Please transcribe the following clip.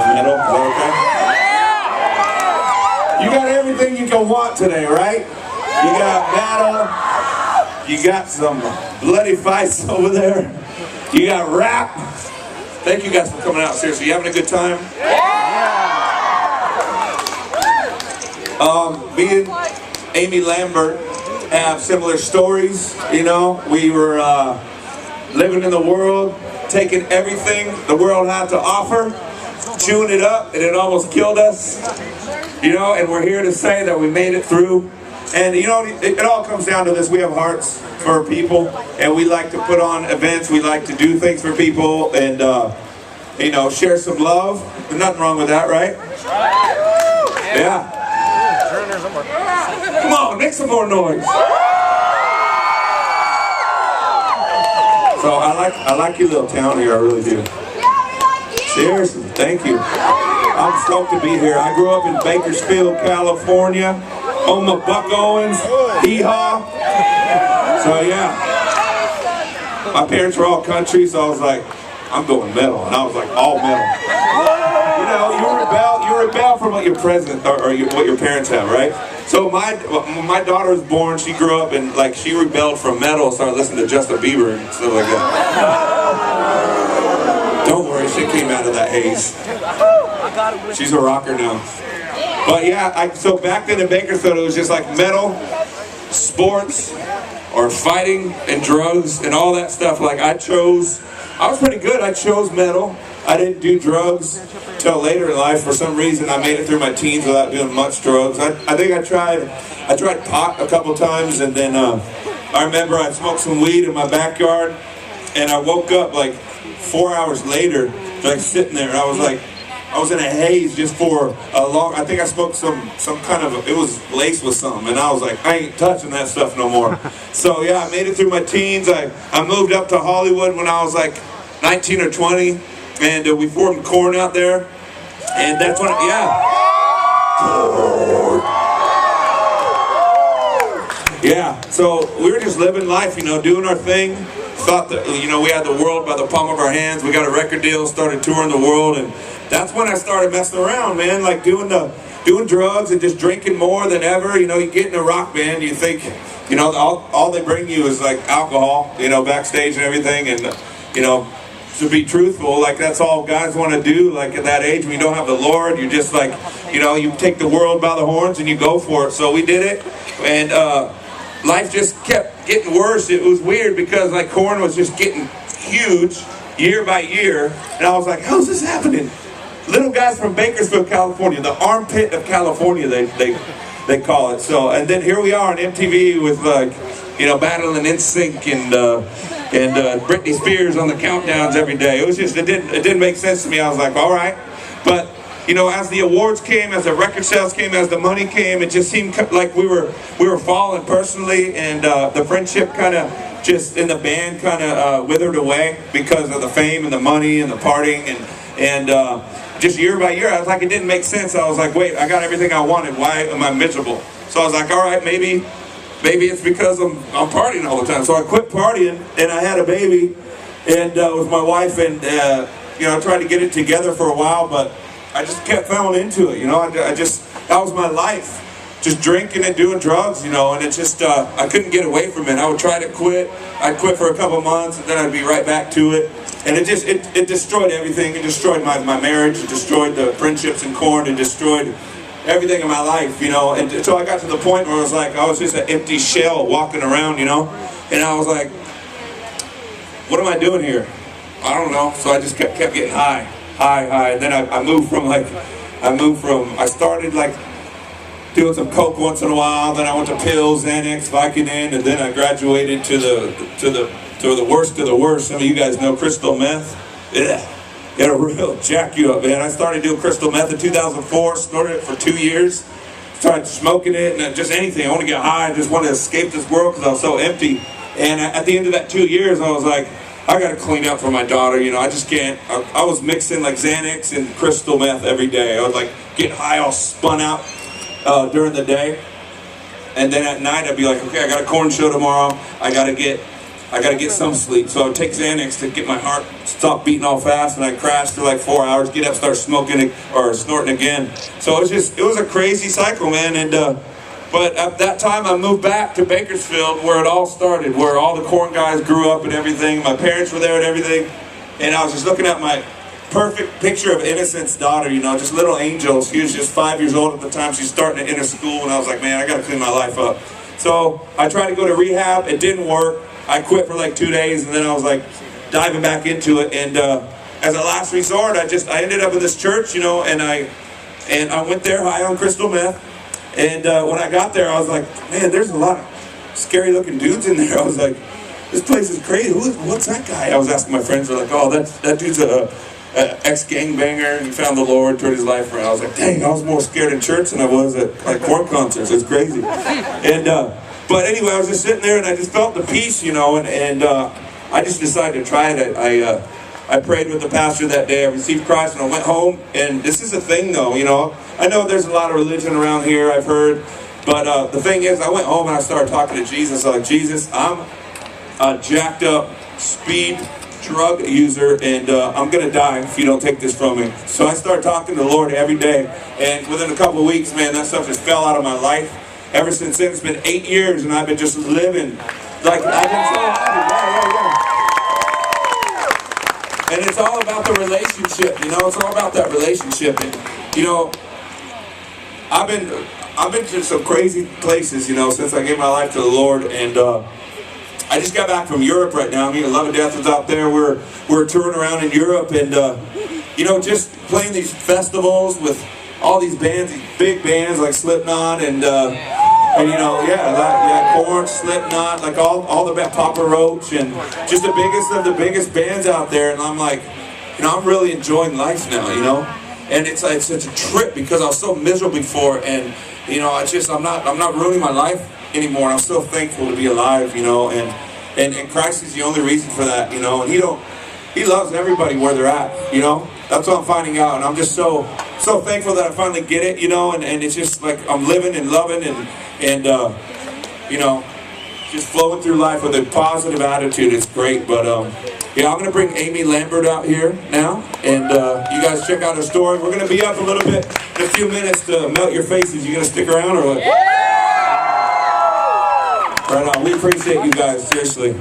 metal. Is that okay? You got everything you can want today, right? You got metal. You got some bloody fights over there. You got rap. Thank you guys for coming out. Seriously, you having a good time? Me and Amy Lambert have similar stories. You know, we were living in the world, taking everything the world had to offer, chewing it up, and it almost killed us. You know, and we're here to say that we made it through. And you know, it all comes down to this. We have hearts for people, and we like to put on events. We like to do things for people, and you know, share some love. There's nothing wrong with that, right? Yeah. Come on, make some more noise. So I like your little town here. I really do. Seriously, thank you. I'm stoked to be here. I grew up in Bakersfield, California. Home of Buck Owens, hee-haw. So yeah, my parents were all country, so I was like, I'm going metal, and I was like, all metal. You know, you rebel from what your present or what your parents have, right? So when my daughter was born, she grew up and like she rebelled from metal, started listening to Justin Bieber and stuff like that. Don't worry, she came out of that haze. She's a rocker now. But yeah, so back then in Bakersfield, it was just like metal, sports, or fighting and drugs and all that stuff. Like I was pretty good. I chose metal. I didn't do drugs till later in life. For some reason, I made it through my teens without doing much drugs. I think I tried pot a couple times, and then I remember I smoked some weed in my backyard, and I woke up like 4 hours later, like sitting there, and I was in a haze just for a long. I think I smoked some kind of. It was laced with something, and I was like, I ain't touching that stuff no more. So yeah, I made it through my teens. I moved up to Hollywood when I was like 19 or 20, and we formed Korn out there, and that's when yeah. So we were just living life, you know, doing our thing. Thought that, you know, we had the world by the palm of our hands. We got a record deal, started touring the world, and that's when I started messing around, man. Like doing drugs and just drinking more than ever. You know, you get in a rock band, you think, you know, all they bring you is like alcohol, you know, backstage and everything, and you know, to be truthful, like that's all guys want to do. Like at that age, when you don't have the Lord, you're just like, you know, you take the world by the horns and you go for it. So we did it, and life just kept getting worse. It was weird because like Korn was just getting huge year by year, and I was like, how's this happening? Little guys from Bakersfield, California, the armpit of California, they call it. So, and then here we are on MTV with like, you know, battling NSYNC and Britney Spears on the countdowns every day. It was just it didn't make sense to me. I was like, all right, but you know, as the awards came, as the record sales came, as the money came, it just seemed like we were falling personally, and the friendship kind of just in the band kind of withered away because of the fame and the money and the partying and just year by year, I was like, it didn't make sense. I was like, wait, I got everything I wanted. Why am I miserable? So I was like, all right, maybe it's because I'm partying all the time. So I quit partying, and I had a baby, and with my wife, and you know, I tried to get it together for a while, but I just kept falling into it. You know, that was my life, just drinking and doing drugs. You know, and it just I couldn't get away from it. I would try to quit. I'd quit for a couple months, and then I'd be right back to it. And it destroyed everything. It destroyed my marriage. It destroyed the friendships in Korn. It destroyed everything in my life, you know. And so I got to the point where I was like, I was just an empty shell walking around, you know. And I was like, what am I doing here? I don't know. So I just kept getting high. And then I started like doing some coke once in a while. Then I went to pills, Xanax, Vicodin, and then I graduated to the worst of the worst. Some of you guys know crystal meth. Yeah. It'll real jack you up, man. I started doing crystal meth in 2004, snorted it for 2 years, started smoking it, and just anything. I want to get high, I just want to escape this world because I was so empty. And at the end of that 2 years, I was like, I got to clean up for my daughter, you know, I just can't. I was mixing like Xanax and crystal meth every day. I would like get high all spun out during the day. And then at night, I'd be like, okay, I got a Korn show tomorrow. I got to get I gotta get some sleep. So I would take Xanax to get my heart stop beating all fast, and I crashed for like 4 hours, get up, start smoking or snorting again. So it was a crazy cycle, man. And but at that time I moved back to Bakersfield, where it all started, where all the corn guys grew up and everything. My parents were there and everything. And I was just looking at my perfect picture of innocence daughter, you know, just little angel. She was just 5 years old at the time. She's starting to enter school, and I was like, man, I gotta clean my life up. So I tried to go to rehab. It didn't work. I quit for like 2 days, and then I was like diving back into it. And as a last resort, I ended up in this church, you know, and I went there high on crystal meth. And when I got there, I was like, man, there's a lot of scary looking dudes in there. I was like, this place is crazy. What's that guy? I was asking my friends. They're like, oh, that dude's a ex-gangbanger, and he found the Lord, turned his life around. I was like, dang, I was more scared in church than I was at like corn concerts. It's crazy. And but anyway, I was just sitting there, and I just felt the peace, you know, and I just decided to try it. I prayed with the pastor that day. I received Christ, and I went home. And this is a thing, though, you know. I know there's a lot of religion around here, I've heard. But the thing is, I went home and I started talking to Jesus. I was like, Jesus, I'm a jacked up speed drug user, and I'm gonna die if you don't take this from me. So I started talking to the Lord every day, and within a couple of weeks, man, that stuff just fell out of my life. Ever since then, it's been 8 years, and I've been just living like I've been so happy. And it's all about the relationship, you know. It's all about that relationship, and you know, I've been to some crazy places, you know, since I gave my life to the Lord. And I just got back from Europe right now. I mean, Love and Death is out there. We're touring around in Europe, and you know, just playing these festivals with all these bands, these big bands like Slipknot and you know, Korn, Slipknot, like all the Papa Roach, and just the biggest of the biggest bands out there. And I'm like, you know, I'm really enjoying life now, you know. And it's like such a trip because I was so miserable before, and you know, I'm not ruining my life anymore. I'm so thankful to be alive, you know, and Christ is the only reason for that, you know. And He loves everybody where they're at, you know. That's what I'm finding out, and I'm just so thankful that I finally get it, you know. And it's just like I'm living and loving and you know, just flowing through life with a positive attitude. It's great. But yeah, I'm gonna bring Amy Lambert out here now, and you guys check out her story. We're gonna be up a little bit in a few minutes to melt your faces. You gonna stick around or what? Right on. We appreciate you guys, seriously.